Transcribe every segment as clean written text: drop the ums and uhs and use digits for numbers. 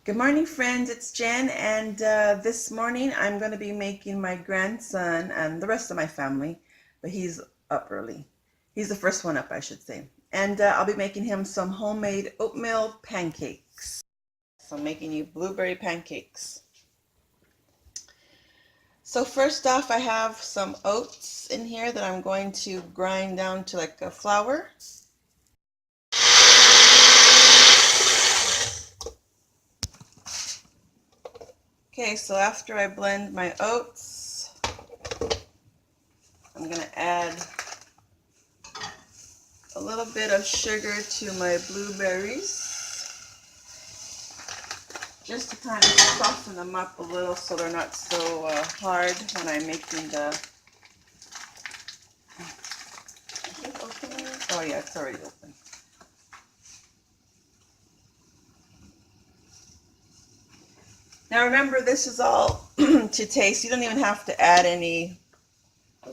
Good morning, friends. It's Jen, and this morning I'm going to be making my grandson and the rest of my family, but he's up early. He's the first one up, I should say. And I'll be making him some homemade oatmeal pancakes. So I'm making you blueberry pancakes. So first off, I have some oats in here that I'm going to grind down to like a flour. Okay, so after I blend my oats, I'm going to add a little bit of sugar to my blueberries, just to kind of soften them up a little so they're not so hard when I'm making the... Is it open? Oh yeah, it's already open. Now remember, this is all to taste. You don't even have to add any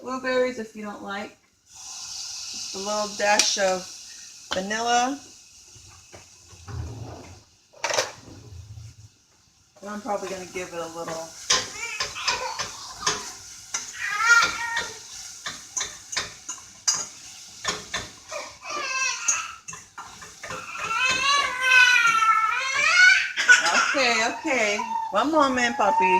blueberries if you don't like. Just a little dash of vanilla. And I'm probably going to give it a little... Okay. One moment, puppy.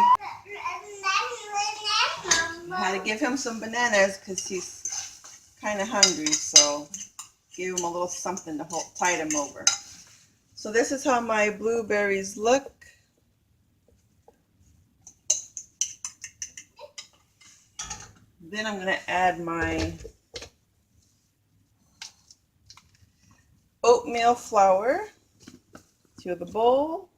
I had to give him some bananas because he's kind of hungry, so give him a little something to tide him over. So this is how my blueberries look. Then I'm going to add my oatmeal flour to the bowl.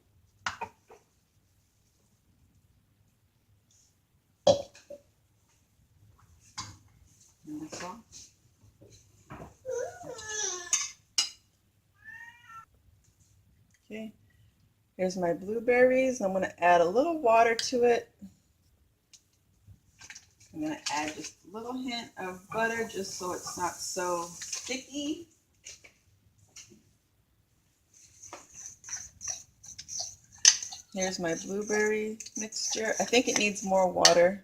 Okay, here's my blueberries. I'm going to add a little water to it. I'm going to add just a little hint of butter just so it's not so sticky. Here's my blueberry mixture. I think it needs more water.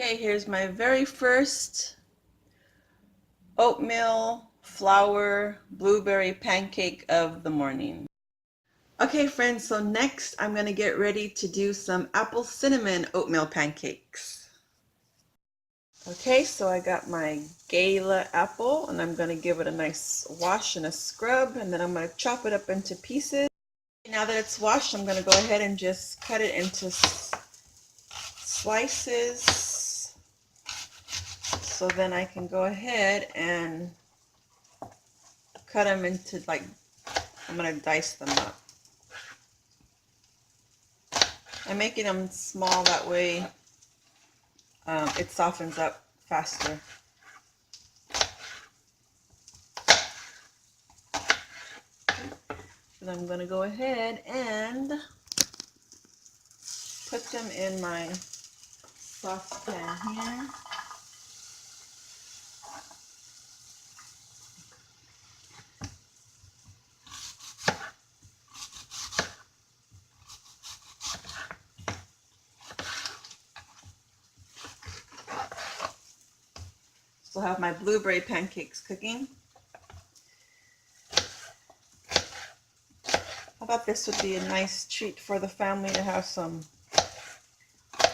Okay, here's my very first oatmeal flour blueberry pancake of the morning. Okay, friends, so next I'm going to get ready to do some apple cinnamon oatmeal pancakes. Okay, so I got my Gala apple and I'm going to give it a nice wash and a scrub, and then I'm going to chop it up into pieces. Now that it's washed, I'm going to go ahead and just cut it into slices. So then I can go ahead and cut them into, like, I'm going to dice them up. I'm making them small, that way it softens up faster. And I'm going to go ahead and put them in my saucepan here. Still have my blueberry pancakes cooking. I thought this would be a nice treat for the family to have some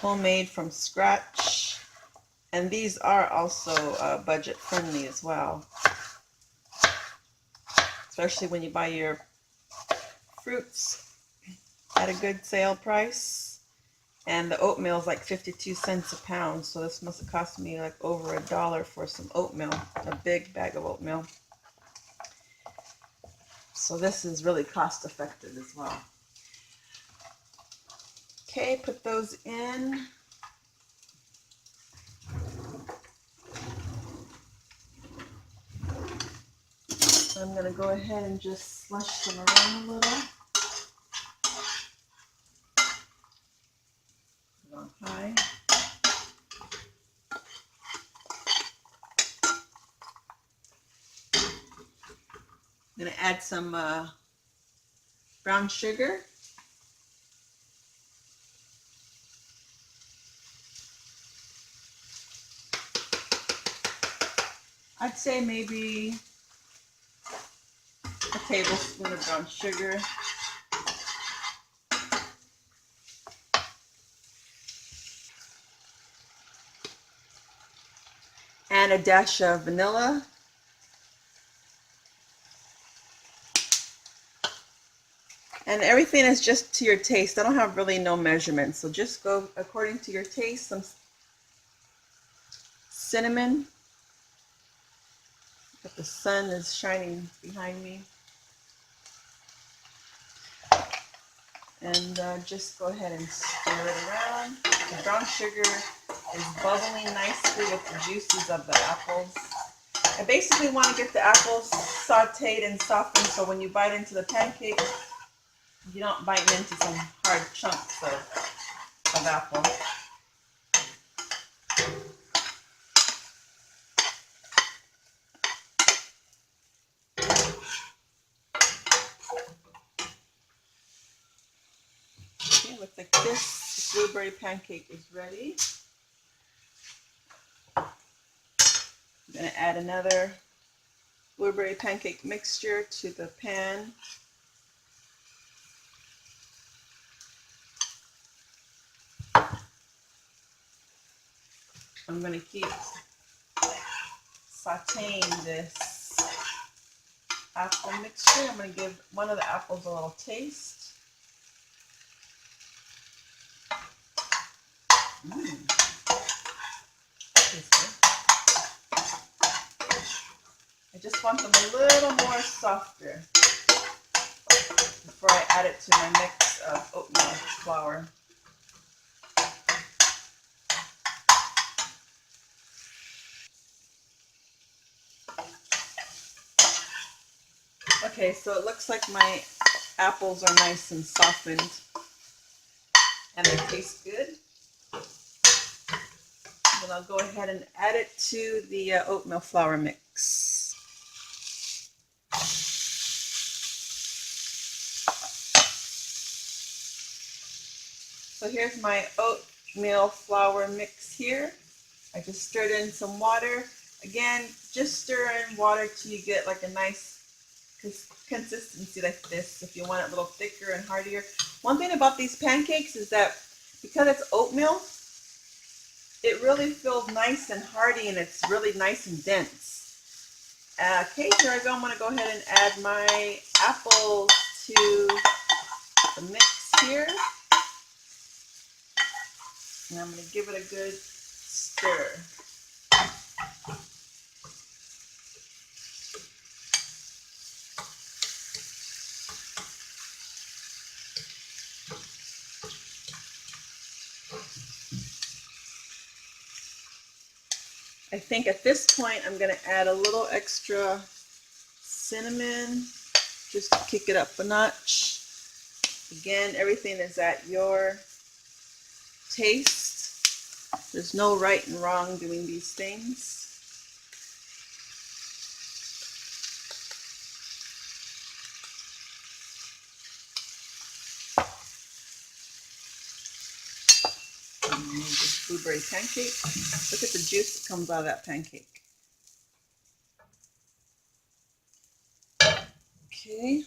homemade from scratch. And these are also budget friendly as well. Especially when you buy your fruits at a good sale price. And the oatmeal is like 52 cents a pound, so this must have cost me like over $1 for some oatmeal, a big bag of oatmeal. So this is really cost effective as well. Okay, put those in. So I'm going to go ahead and just slush them around a little. Put on high. I'm going to add some brown sugar. I'd say maybe a tablespoon of brown sugar. And a dash of vanilla. And everything is just to your taste. I don't have really no measurements, so just go according to your taste. Some cinnamon. But the sun is shining behind me. And just go ahead and stir it around. The brown sugar is bubbling nicely with the juices of the apples. I basically want to get the apples sauteed and softened so when you bite into the pancake, you're not biting into some hard chunks of apple. Okay, looks like this blueberry pancake is ready. I'm going to add another blueberry pancake mixture to the pan. I'm going to keep sauteing this apple mixture. I'm going to give one of the apples a little taste. Tastes good. I just want them a little more softer before I add it to my mix of oatmeal flour. Okay, so it looks like my apples are nice and softened and they taste good. Then I'll go ahead and add it to the oatmeal flour mix. So here's my oatmeal flour mix here. I just stirred in some water. Again, just stir in water till you get like a nice consistency like this. If you want it a little thicker and heartier. One thing about these pancakes is that because it's oatmeal, it really feels nice and hearty and it's really nice and dense. Okay, here I go. I'm going to go ahead and add my apples to the mix here. And I'm going to give it a good stir. I think at this point I'm going to add a little extra cinnamon just to kick it up a notch. Again, everything is at your taste. There's no right and wrong doing these things. This blueberry pancake. Look at the juice that comes out of that pancake. Okay.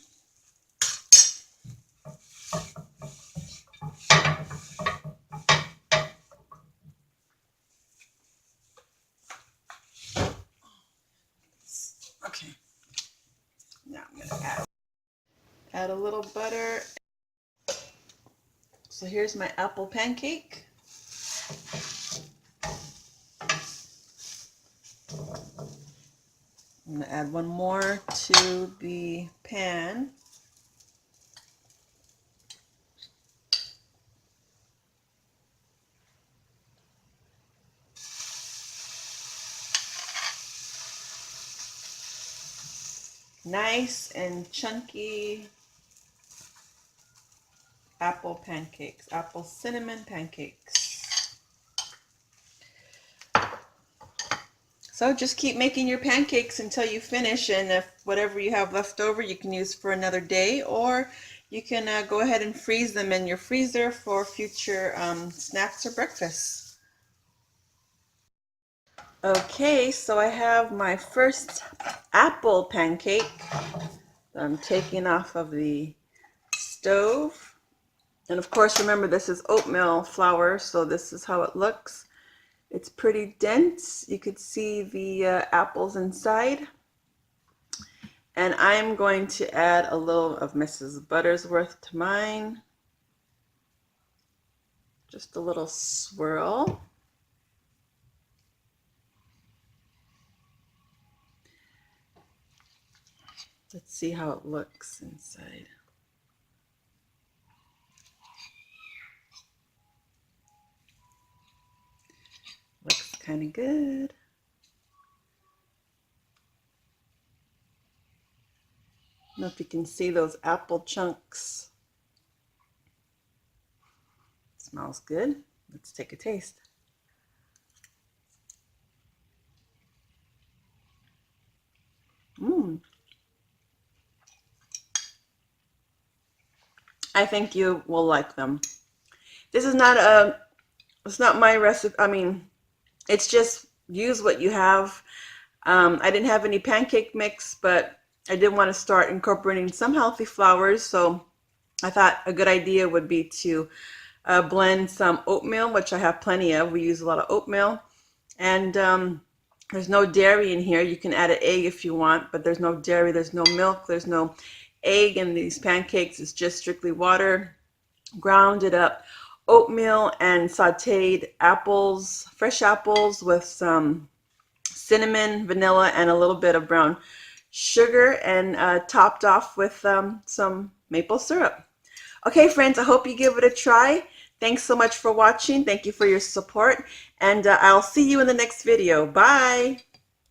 Okay. Now I'm going to add a little butter. So here's my apple pancake. I'm going to add one more to the pan. nice and chunky apple pancakes, apple cinnamon pancakes. So just keep making your pancakes until you finish, and if whatever you have left over you can use for another day, or you can go ahead and freeze them in your freezer for future snacks or breakfast. Okay, so I have my first apple pancake that I'm taking off of the stove. And of course, remember, this is oatmeal flour, so this is how it looks. It's pretty dense. You could see the apples inside. And I'm going to add a little of Mrs. Buttersworth to mine. Just a little swirl. Let's see how it looks inside. Looks kind of good. I don't know if you can see those apple chunks. Smells good. Let's take a taste. I think you will like them. This is not it's not my recipe. I mean, it's just use what you have. I didn't have any pancake mix, but I did want to start incorporating some healthy flours, so I thought a good idea would be to blend some oatmeal, which I have plenty of. We use a lot of oatmeal, and there's no dairy in here. You can add an egg if you want, but there's no dairy, there's no milk, there's no egg in these pancakes. It's just strictly water, grounded up oatmeal, and sauteed apples, fresh apples with some cinnamon, vanilla, and a little bit of brown sugar, and topped off with some maple syrup. Okay, friends, I hope you give it a try. Thanks so much for watching. Thank you for your support, and I'll see you in the next video. Bye.